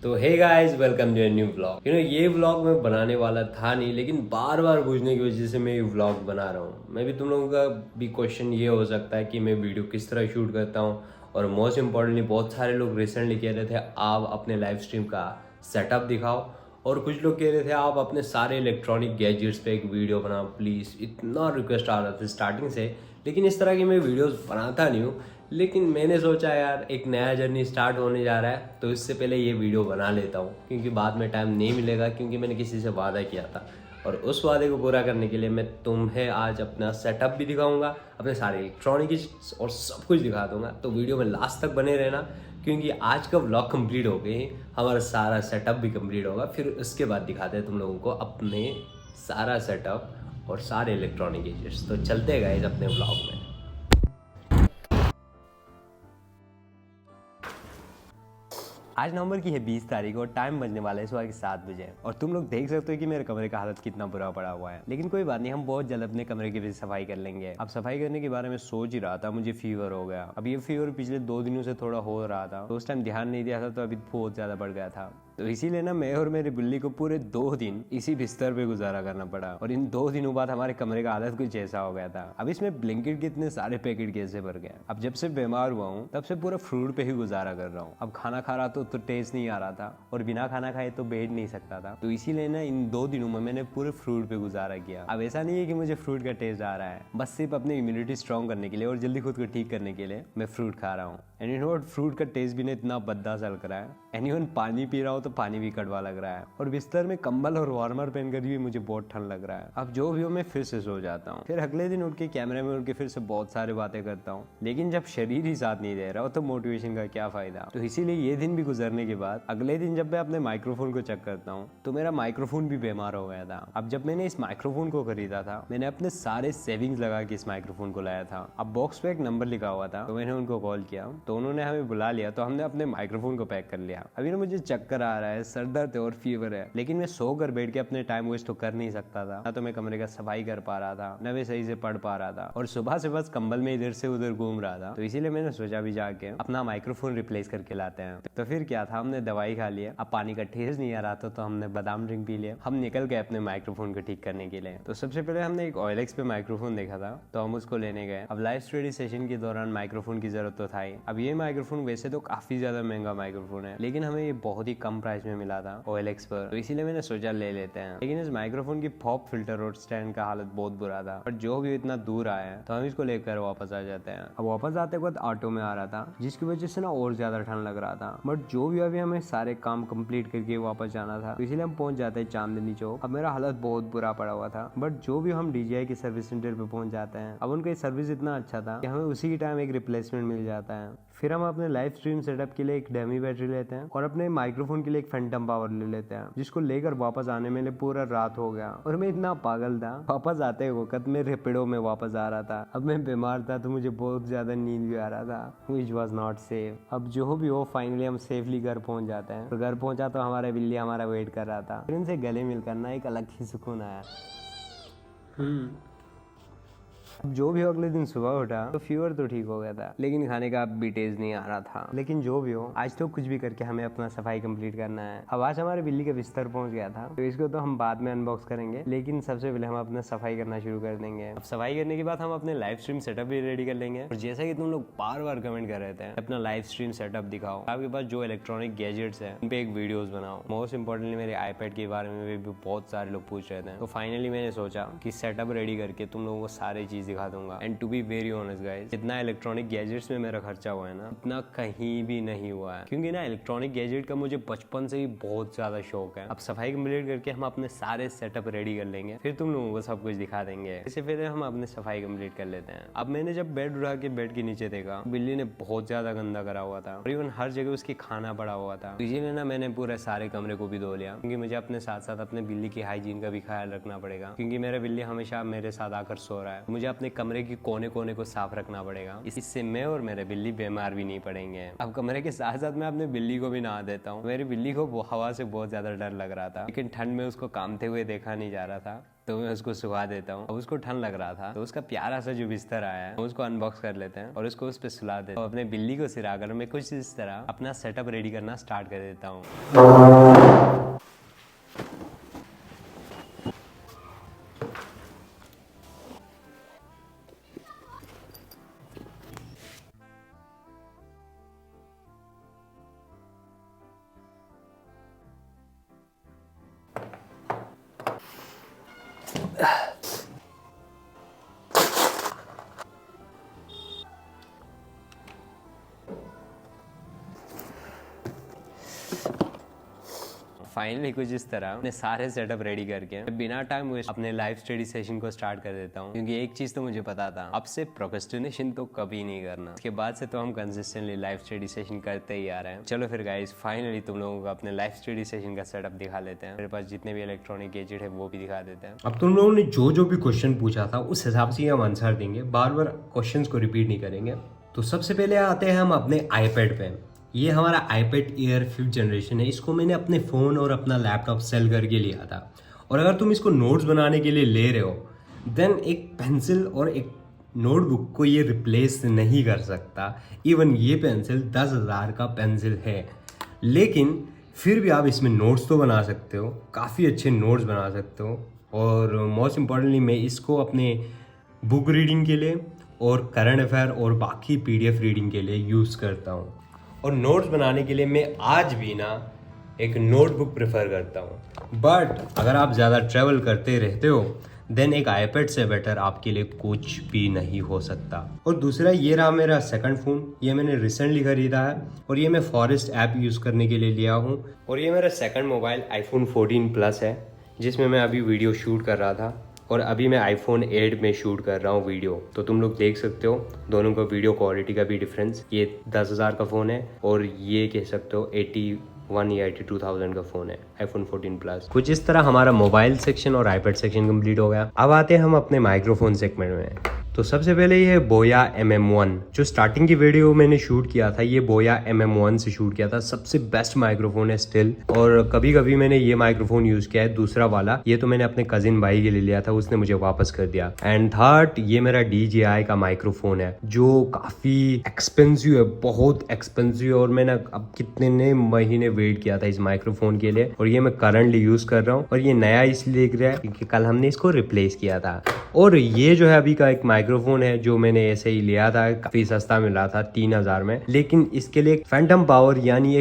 तो hey guys, welcome to a new vlog. ये vlog मैं बनाने वाला था नहीं, लेकिन बार बार पूछने की वजह से मैं ये व्लॉग बना रहा हूँ। मैं भी तुम लोगों का भी क्वेश्चन ये हो सकता है कि मैं वीडियो किस तरह शूट करता हूँ, और मोस्ट इम्पॉर्टेंटली बहुत सारे लोग रिसेंटली कह रहे थे आप अपने लाइव स्ट्रीम का सेटअप दिखाओ, और कुछ लोग कह रहे थे आप अपने सारे इलेक्ट्रॉनिक गैजेट्स पे एक वीडियो बनाओ प्लीज़। इतना रिक्वेस्ट आ रहा था स्टार्टिंग से, लेकिन इस तरह की मैं वीडियोस बनाता नहीं हूँ। लेकिन मैंने सोचा यार एक नया जर्नी स्टार्ट होने जा रहा है, तो इससे पहले ये वीडियो बना लेता हूँ, क्योंकि बाद में टाइम नहीं मिलेगा, क्योंकि मैंने किसी से वादा किया था। और उस वादे को पूरा करने के लिए मैं तुम्हें आज अपना सेटअप भी दिखाऊंगा, अपने सारे इलेक्ट्रॉनिक और सब कुछ दिखा दूंगा। तो वीडियो में लास्ट तक बने रहना, क्योंकि आज का व्लॉग कंप्लीट हो गए, हमारा सारा सेटअप भी कंप्लीट होगा। फिर उसके बाद दिखाते हैं तुम लोगों को अपने सारा सेटअप और सारे इलेक्ट्रॉनिक गैजेट्स। तो चलते गए अपने व्लॉग में। आज नवंबर की है 20 तारीख और टाइम बजने वाला है सुबह के 7 बजे। और तुम लोग देख सकते हो कि मेरे कमरे का हालत कितना बुरा पड़ा हुआ है, लेकिन कोई बात नहीं, हम बहुत जल्द अपने कमरे की भी सफाई कर लेंगे। अब सफाई करने के बारे में सोच ही रहा था, मुझे फीवर हो गया। अब ये फीवर पिछले 2 दिनों से थोड़ा हो रहा था, तो उस टाइम ध्यान नहीं दिया था, तो अभी बहुत ज्यादा बढ़ गया था। तो इसीलिए ना मैं और मेरी बिल्ली को पूरे 2 दिन इसी बिस्तर पे गुजारा करना पड़ा, और इन 2 दिनों बाद हमारे कमरे का हालत कुछ ऐसा हो गया था। अब इसमें ब्लिंकिट के इतने सारे पैकेट कैसे भर गए। अब जब से बीमार हुआ हूँ तब से पूरा फ्रूट पे ही गुजारा कर रहा हूँ। अब खाना खा रहा तो टेस्ट नहीं आ रहा था, और बिना खाना खाए तो बैठ नहीं सकता था। तो इसीलिए ना इन 2 दिनों में मैंने पूरे फ्रूट पे गुजारा किया। अब ऐसा नहीं है कि मुझे फ्रूट का टेस्ट आ रहा है, बस सिर्फ अपनी इम्यूनिटी स्ट्रॉन्ग करने के लिए और जल्दी खुद को ठीक करने के लिए मैं फ्रूट खा रहा हूँ। And you know what, fruit का टेस्ट भी ना इतना भद्दा सा लग रहा है। एंड इवन पानी पी रहा हूँ तो पानी भी कड़वा लग रहा है, और बिस्तर में कंबल और वार्मर पहनकर भी मुझे बहुत ठंड लग रहा है। अब जो भी हो, मैं फिर से सो जाता हूँ, फिर अगले दिन उठ के कैमरे में उठ के फिर से बहुत सारी बातें करता हूँ। लेकिन जब शरीर ही साथ नहीं दे रहा हो तो मोटिवेशन का क्या फायदा। तो इसीलिए ये दिन भी गुजरने के बाद अगले दिन जब मैं अपने माइक्रोफोन को चेक करता हूँ तो मेरा माइक्रोफोन भी बीमार हो गया था। अब जब मैंने इस माइक्रोफोन को खरीदा था, मैंने अपने सारे सेविंग्स लगा के इस माइक्रोफोन को लाया था। अब बॉक्स पे एक नंबर लिखा हुआ था, तो मैंने उनको कॉल किया, तो उन्होंने हमें बुला लिया, तो हमने अपने माइक्रोफोन को पैक कर लिया। अभी ना मुझे चक्कर आ रहा है, सर दर्द है और फीवर है, लेकिन मैं सो कर बैठ के अपने टाइम वेस्ट तो कर नहीं सकता था। ना तो मैं कमरे का सफाई कर पा रहा था, न मैं सही से पढ़ पा रहा था, और सुबह से बस कंबल में इधर से उधर घूम रहा था। तो इसीलिए मैंने सोचा भी जाके अपना माइक्रोफोन रिप्लेस करके लाते हैं। तो फिर क्या था, हमने दवाई खा ली। अब पानी का टेस्ट नहीं आ रहा था, तो हमने बादाम ड्रिंक पी लिया। हम निकल गए अपने माइक्रोफोन को ठीक करने के लिए। तो सबसे पहले हमने एक OLX पे माइक्रोफोन देखा था, तो हम उसको लेने गए। अब लाइव स्टडी सेशन के दौरान माइक्रोफोन की जरूरत तो था ही। अब ये माइक्रोफोन वैसे तो काफी ज्यादा महंगा माइक्रोफोन है, लेकिन हमें ये बहुत ही कम प्राइस में मिला था OLX पर, तो इसीलिए मैंने सोचा ले लेते हैं। लेकिन इस माइक्रोफोन की पॉप फिल्टर और स्टैंड का हालत बहुत बुरा था, और जो भी इतना दूर आए हैं तो हम इसको लेकर वापस आ जाते हैं। अब वापस आते वक्त ऑटो में आ रहा था, जिसकी वजह से ना और ज्यादा ठंड लग रहा था। बट जो भी अभी हमें सारे काम कंप्लीट करके वापस जाना था, तो इसीलिए हम पहुंच जाते हैं चांदनी चौक। अब मेरा हालत बहुत बुरा पड़ा हुआ था, बट जो भी हम DJI की सर्विस सेंटर पे पहुंच जाते हैं। अब उनका सर्विस इतना अच्छा था कि हमें उसी टाइम एक रिप्लेसमेंट मिल जाता है। फिर हम अपने लाइव स्ट्रीम सेटअप के लिए एक डेमी बैटरी लेते हैं, और अपने माइक्रोफोन के लिए एक फैंटम पावर ले लेते हैं, जिसको लेकर वापस आने में पूरा रात हो गया। और मैं इतना पागल था, वापस आते वक्त मैं रेपिडो में वापस आ रहा था। अब मैं बीमार था, तो मुझे बहुत ज्यादा नींद भी आ रहा था, विच वॉज नॉट सेफ। अब जो भी हो, फाइनली हम सेफली घर पहुंच जाते हैं। तो घर पहुंचा तो हमारा बिल्ली हमारा वेट कर रहा था। फिर उनसे गले मिलकर ना एक अलग ही सुकून आया। अब जो भी हो, अगले दिन सुबह उठा तो फीवर तो ठीक हो गया था, लेकिन खाने का भी टेस्ट नहीं आ रहा था। लेकिन जो भी हो, आज तो कुछ भी करके हमें अपना सफाई कंप्लीट करना है। अब आज हमारे बिल्ली का बिस्तर पहुंच गया था, तो इसको तो हम बाद में अनबॉक्स करेंगे, लेकिन सबसे पहले हम अपना सफाई करना शुरू कर देंगे। अब सफाई करने के बाद हम अपने लाइव स्ट्रीम सेटअप भी रेडी कर लेंगे। और जैसा कि तुम लोग बार बार कमेंट कर रहे थे, अपना लाइव स्ट्रीम सेटअप दिखाओ, आपके पास जो इलेक्ट्रॉनिक गैजेट्स है उन पे एक वीडियोस बनाओ। मोस्ट इंपॉर्टेंटली मेरे iPad के बारे में भी बहुत सारे लोग पूछ रहे थे, तो फाइनली मैंने सोचा कि सेटअप रेडी करके तुम लोगों को सारी चीज दिखा दूंगा। And to be very honest guys, जितना इलेक्ट्रॉनिक गैजेट्स में मेरा खर्चा हुआ है ना, इतना कहीं भी नहीं हुआ है, क्योंकि ना इलेक्ट्रॉनिक गैजेट का मुझे बचपन से ही बहुत ज्यादा शौक है। अब सफाई कंप्लीट करके हम अपने सारे सेटअप रेडी कर लेंगे, फिर तुम लोगों को सब कुछ दिखा देंगे। इससे पहले हम अपने सफाई कंप्लीट कर लेते हैं। अब मैंने जब बेड उठा के बेड के नीचे देखा, बिल्ली ने बहुत ज्यादा गंदा करा हुआ था, और इवन हर जगह उसकी खाना पड़ा हुआ था। तो इसीलिए ना मैंने पूरे सारे कमरे को भी धो लिया, क्योंकि मुझे अपने साथ साथ अपने बिल्ली की हाइजीन का भी ख्याल रखना पड़ेगा, क्योंकि मेरा बिल्ली हमेशा मेरे साथ आकर सो रहा है। मुझे अपने कमरे के कोने कोने को साफ रखना पड़ेगा। इससे मैं और मेरे बिल्ली बीमार भी नहीं पड़ेंगे। अब कमरे के साथ साथ मैं अपने बिल्ली को भी नहा देता हूँ। मेरी बिल्ली को हवा से बहुत ज्यादा डर लग रहा था, लेकिन ठंड में उसको कामते हुए देखा नहीं जा रहा था, तो मैं उसको सुला देता हूँ। अब उसको ठंड लग रहा था, तो उसका प्यारा सा जो बिस्तर आया है उसको अनबॉक्स कर लेते हैं और उसको उस पर सुला देते हैं। अपने बिल्ली को सिराकर मैं कुछ इस तरह अपना सेटअप रेडी करना स्टार्ट कर देता हूँ। फाइनली कुछ इस तरह अपने सारे सेटअप रेडी करके बिना टाइम वेस्ट अपने लाइव स्टडी सेशन को स्टार्ट कर देता हूँ, क्योंकि एक चीज तो मुझे पता था, अब से प्रोक्रेस्टिनेशन तो कभी नहीं करना। इसके बाद से तो हम कंसिस्टेंटली लाइव स्टडी सेशन करते ही आ रहे हैं। चलो फिर गाइस, फाइनली तुम लोगों को अपने लाइव स्टडी सेशन का सेटअप दिखा लेते हैं। मेरे पास जितने भी इलेक्ट्रॉनिक गैजेट है वो भी दिखा देते हैं। अब तुम लोगों ने जो भी क्वेश्चन पूछा था उस हिसाब से हम आंसर देंगे, बार बार क्वेश्चन को रिपीट नहीं करेंगे। तो सबसे पहले आते हैं हम अपने आईपैड पे। ये हमारा iPad Air 5th जनरेशन है। इसको मैंने अपने फ़ोन और अपना लैपटॉप सेल करके लिया था। और अगर तुम इसको नोट्स बनाने के लिए ले रहे हो, देन एक पेंसिल और एक नोटबुक को ये रिप्लेस नहीं कर सकता। इवन ये पेंसिल 10,000 का पेंसिल है, लेकिन फिर भी आप इसमें नोट्स तो बना सकते हो, काफ़ी अच्छे नोट्स बना सकते हो। और मोस्ट इम्पॉर्टेंटली मैं इसको अपने बुक रीडिंग के लिए और करंट अफेयर और बाकी PDF रीडिंग के लिए यूज़ करता हूँ। और नोट्स बनाने के लिए मैं आज भी ना एक नोटबुक प्रेफर करता हूँ। बट अगर आप ज़्यादा ट्रैवल करते रहते हो, देन एक iPad से बेटर आपके लिए कुछ भी नहीं हो सकता। और दूसरा, ये रहा मेरा सेकंड फ़ोन। ये मैंने रिसेंटली ख़रीदा है और ये मैं फॉरेस्ट ऐप यूज़ करने के लिए लिया हूँ। और ये मेरा सेकंड मोबाइल iPhone 14 Plus है, जिसमें मैं अभी वीडियो शूट कर रहा था। और अभी मैं iPhone 8 में शूट कर रहा हूँ वीडियो, तो तुम लोग देख सकते हो दोनों को वीडियो क्वालिटी का भी डिफरेंस। ये 10,000 का फ़ोन है और ये कह सकते हो 81 या 82,000 का फ़ोन है, iPhone 14 Plus। कुछ इस तरह हमारा मोबाइल सेक्शन और iPad सेक्शन कंप्लीट हो गया। अब आते हैं हम अपने माइक्रोफोन सेगमेंट में। तो सबसे पहले ये बोया MM1, जो स्टार्टिंग की वीडियो मैंने शूट किया था, ये बोया MM1 से शूट किया था। सबसे बेस्ट माइक्रोफोन है स्टिल। और कभी कभी मैंने ये माइक्रोफोन यूज किया है, दूसरा वाला। ये तो मैंने अपने कजिन भाई के लिए लिया था, उसने मुझे वापस कर दिया। एंड थर्ड, ये मेरा DJI का माइक्रोफोन है, जो काफी एक्सपेंसिव है, बहुत एक्सपेंसिव है। और मैंने अब कितने महीने वेट किया था इस माइक्रोफोन के लिए, और ये मैं करंटली यूज कर रहा हूँ। और ये नया इसलिए दिख रहा है क्योंकि कल हमने इसको रिप्लेस किया था। और ये जो है अभी का एक माइक्रोफोन है जो मैंने ऐसे ही लिया था, काफी सस्ता मिला था 3,000 में। लेकिन इसके लिए एक फैंटम पावर यानी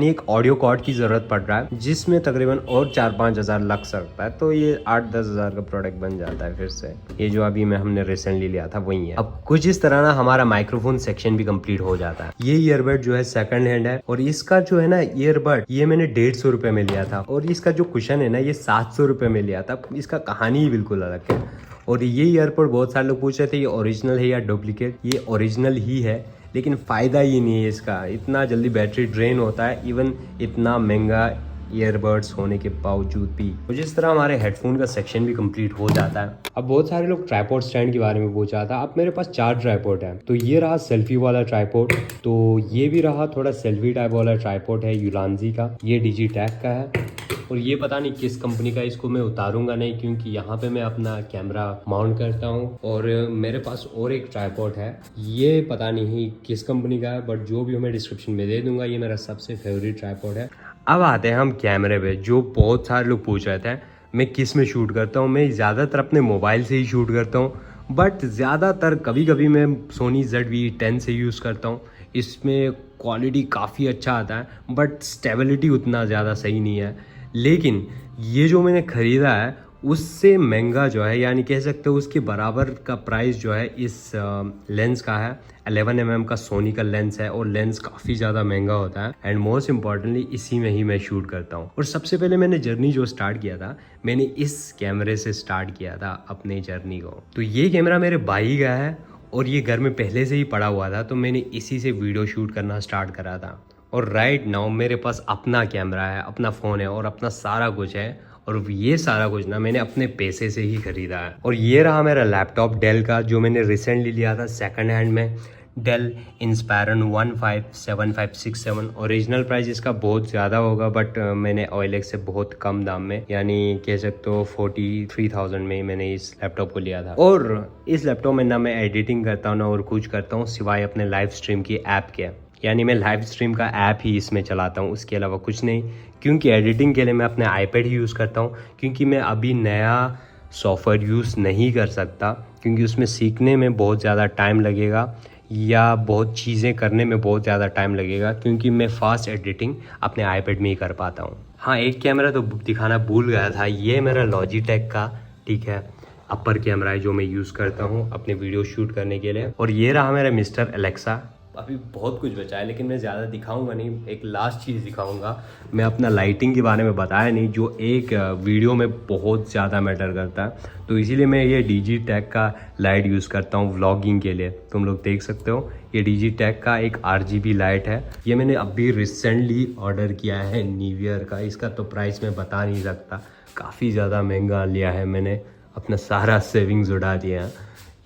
एक ऑडियो कॉर्ड की जरूरत पड़ रहा है, जिसमें तकरीबन और 4-5 हजार लग सकता है। तो ये 8-10 हजार का प्रोडक्ट बन जाता है फिर से। ये जो अभी हमने रिसेंटली लिया था वही है। अब कुछ इस तरह ना हमारा माइक्रोफोन सेक्शन भी कंप्लीट हो जाता है। ये ईयरबड जो है सेकंड हैंड है, और इसका जो है ना ईयरबड, ये मैंने 150 रुपए में लिया था। और इसका जो कुशन है ना, ये 700 रुपए में लिया था। इसका कहानी ही बिल्कुल अलग है। और ये ईयरबड बहुत सारे लोग पूछ रहे थे ये ओरिजिनल है या डुप्लीकेट। ये ओरिजिनल ही है, लेकिन फ़ायदा ही नहीं है इसका। इतना जल्दी बैटरी ड्रेन होता है, इवन इतना महंगा ईयरबड्स होने के बावजूद भी। तो जिस तरह हमारे हेडफोन का सेक्शन भी कंप्लीट हो जाता है। अब बहुत सारे लोग ट्राइपॉड स्टैंड के बारे में पूछा था। अब मेरे पास 4 ट्राइपॉड है। तो ये रहा सेल्फी वाला ट्राइपॉड, तो ये भी रहा थोड़ा सेल्फी टाइप वाला ट्राइपॉड है यूलांजी का, ये डिजिटैक का है। और ये पता नहीं किस कंपनी का, इसको मैं उतारूंगा नहीं क्योंकि यहाँ पे मैं अपना कैमरा माउंट करता हूँ। और मेरे पास और एक ट्राइपॉड है, ये पता नहीं किस कंपनी का है, बट जो भी मैं डिस्क्रिप्शन में दे दूंगा। ये मेरा सबसे फेवरेट ट्राइपॉड है। अब आते हैं हम कैमरे पे, जो बहुत सारे लोग पूछ रहे थे मैं किस में शूट करता हूँ। मैं ज़्यादातर अपने मोबाइल से ही शूट करता हूँ, बट ज़्यादातर कभी कभी मैं सोनी ZV-10 से यूज़ करता हूँ। इसमें क्वालिटी काफ़ी अच्छा आता है, बट स्टेबिलिटी उतना ज़्यादा सही नहीं है। लेकिन ये जो मैंने ख़रीदा है उससे महंगा जो है, यानी कह सकते हो उसके बराबर का प्राइस जो है इस लेंस का है। 11mm का सोनी का लेंस है, और लेंस काफ़ी ज़्यादा महंगा होता है। एंड मोस्ट इम्पॉर्टेंटली इसी में ही मैं शूट करता हूँ। और सबसे पहले मैंने जर्नी जो स्टार्ट किया था, मैंने इस कैमरे से स्टार्ट किया था अपने जर्नी को। तो ये कैमरा मेरे भाई का है, और ये घर में पहले से ही पड़ा हुआ था, तो मैंने इसी से वीडियो शूट करना स्टार्ट करा था। और राइट नाउ मेरे पास अपना कैमरा है, अपना फ़ोन है और अपना सारा कुछ है, और ये सारा कुछ ना मैंने अपने पैसे से ही खरीदा है। और ये रहा मेरा लैपटॉप डेल का, जो मैंने रिसेंटली लिया था सेकंड हैंड में, डेल इंस्पायरन 157567। ओरिजिनल प्राइस इसका बहुत ज़्यादा होगा, बट मैंने OLX से बहुत कम दाम में, यानी कह सकते हो 43,000 में मैंने इस लैपटॉप को लिया था। और इस लैपटॉप में ना मैं एडिटिंग करता हूँ ना और कुछ करता हूँ सिवाय अपने लाइव स्ट्रीम की ऐप के, यानी मैं लाइव स्ट्रीम का ऐप ही इसमें चलाता हूँ, उसके अलावा कुछ नहीं। क्योंकि एडिटिंग के लिए मैं अपने आईपैड ही यूज़ करता हूँ, क्योंकि मैं अभी नया सॉफ्टवेयर यूज़ नहीं कर सकता, क्योंकि उसमें सीखने में बहुत ज़्यादा टाइम लगेगा या बहुत चीज़ें करने में बहुत ज़्यादा टाइम लगेगा, क्योंकि मैं फास्ट एडिटिंग अपने आईपैड में ही कर पाता हूँ। हाँ, एक कैमरा तो दिखाना भूल गया था, ये मेरा लॉजिटेक का, ठीक है, अपर कैमरा है जो मैं यूज़ करता हूँ अपने वीडियो शूट करने के लिए। और ये रहा मेरा मिस्टर एलेक्सा। अभी बहुत कुछ बचा है लेकिन मैं ज़्यादा दिखाऊंगा नहीं, एक लास्ट चीज़ दिखाऊंगा। मैं अपना लाइटिंग के बारे में बताया नहीं, जो एक वीडियो में बहुत ज़्यादा मैटर करता है, तो इसीलिए मैं ये डिजिटेक का लाइट यूज़ करता हूँ व्लॉगिंग के लिए। तुम लोग देख सकते हो, ये डिजिटेक का एक RGB लाइट है। ये मैंने अभी रिसेंटली ऑर्डर किया है न्यू ईयर का। इसका तो प्राइस मैं बता नहीं सकता, काफ़ी ज़्यादा महंगा लिया है मैंने, अपना सारा सेविंग्स उड़ा दिया है।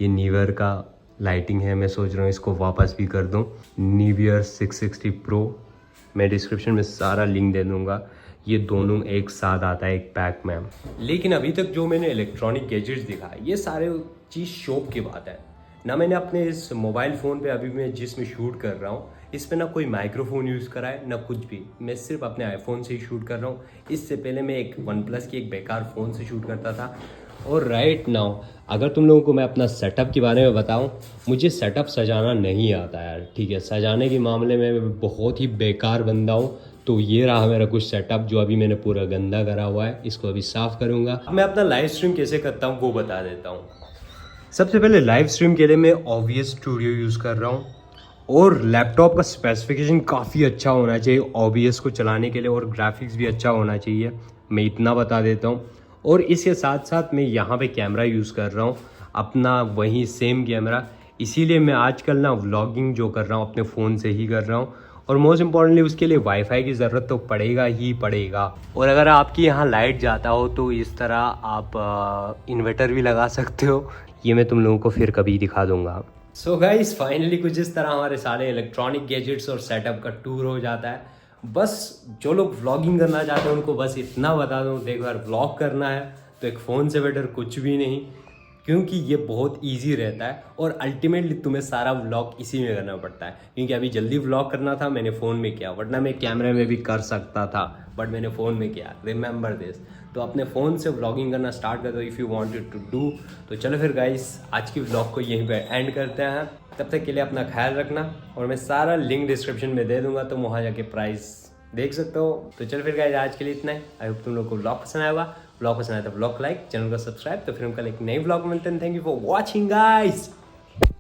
ये न्यू ईयर का लाइटिंग है, मैं सोच रहा हूँ इसको वापस भी कर दूँ। न्यूबियर 660 प्रो, मैं डिस्क्रिप्शन में सारा लिंक दे दूँगा। ये दोनों एक साथ आता है एक पैक में। लेकिन अभी तक जो मैंने इलेक्ट्रॉनिक गैजेट्स दिखा, ये सारे चीज़ शौक की बात है ना। मैंने अपने इस मोबाइल फ़ोन पे अभी मैं जिसमें शूट कर रहा हूँ, इस पर ना कोई माइक्रोफोन यूज़ करा है ना कुछ भी, मैं सिर्फ अपने आईफोन से ही शूट कर रहा हूँ। इससे पहले मैं एक OnePlus की एक बेकार फ़ोन से शूट करता था। और राइट नाउ अगर तुम लोगों को मैं अपना सेटअप के बारे में बताऊं, मुझे सेटअप सजाना नहीं आता यार, ठीक है, सजाने के मामले में मैं बहुत ही बेकार बंदा हूँ। तो ये रहा मेरा कुछ सेटअप जो अभी मैंने पूरा गंदा करा हुआ है, इसको अभी साफ़ करूँगा। मैं अपना लाइव स्ट्रीम कैसे करता हूँ वो बता देता हूँ। सबसे पहले लाइव स्ट्रीम के लिए मैं OBS स्टूडियो यूज़ कर रहा हूँ, और लैपटॉप का स्पेसिफिकेशन काफ़ी अच्छा होना चाहिए OBS को चलाने के लिए, और ग्राफिक्स भी अच्छा होना चाहिए, मैं इतना बता देता हूँ। और इसके साथ साथ मैं यहाँ पे कैमरा यूज़ कर रहा हूँ अपना, वही सेम कैमरा, इसीलिए मैं आजकल ना व्लॉगिंग जो कर रहा हूँ अपने फ़ोन से ही कर रहा हूँ। और मोस्ट इम्पॉर्टेंटली उसके लिए वाईफाई की ज़रूरत तो पड़ेगा ही पड़ेगा। और अगर आपकी यहाँ लाइट जाता हो तो इस तरह आप इन्वर्टर भी लगा सकते हो, ये मैं तुम लोगों को फिर कभी दिखा दूँगा। सो गाइस, फाइनली कुछ इस तरह हमारे सारे इलेक्ट्रॉनिक गैजेट्स और सेटअप का टूर हो जाता है। बस जो लोग व्लॉगिंग करना चाहते हैं उनको बस इतना बता दूँ, देखो यार, व्लॉग करना है तो एक फ़ोन से बेटर कुछ भी नहीं, क्योंकि ये बहुत इजी रहता है और अल्टीमेटली तुम्हें सारा व्लॉग इसी में करना पड़ता है। क्योंकि अभी जल्दी व्लॉग करना था, मैंने फ़ोन में किया, वरना मैं कैमरे में भी कर सकता था, बट मैंने फ़ोन में किया। Remember this. तो अपने फ़ोन से व्लॉगिंग करना स्टार्ट कर दो if you wanted to do. तो चलो फिर गाइस, आज की व्लॉग को यहीं पे एंड करते हैं। तब तक के लिए अपना ख्याल रखना, और मैं सारा लिंक डिस्क्रिप्शन में दे दूंगा, तुम वहाँ जाके प्राइस देख सकते हो। तो चलो फिर गाइस, आज के लिए इतना ही। आई होप तुम लोग को व्लॉग पसंद आया होगा। व्लॉग पसंद आया तो व्लॉग लाइक, चैनल को सब्सक्राइब। तो फिर हम कल एक नई व्लॉग मिलते हैं। Thank you for watching guys.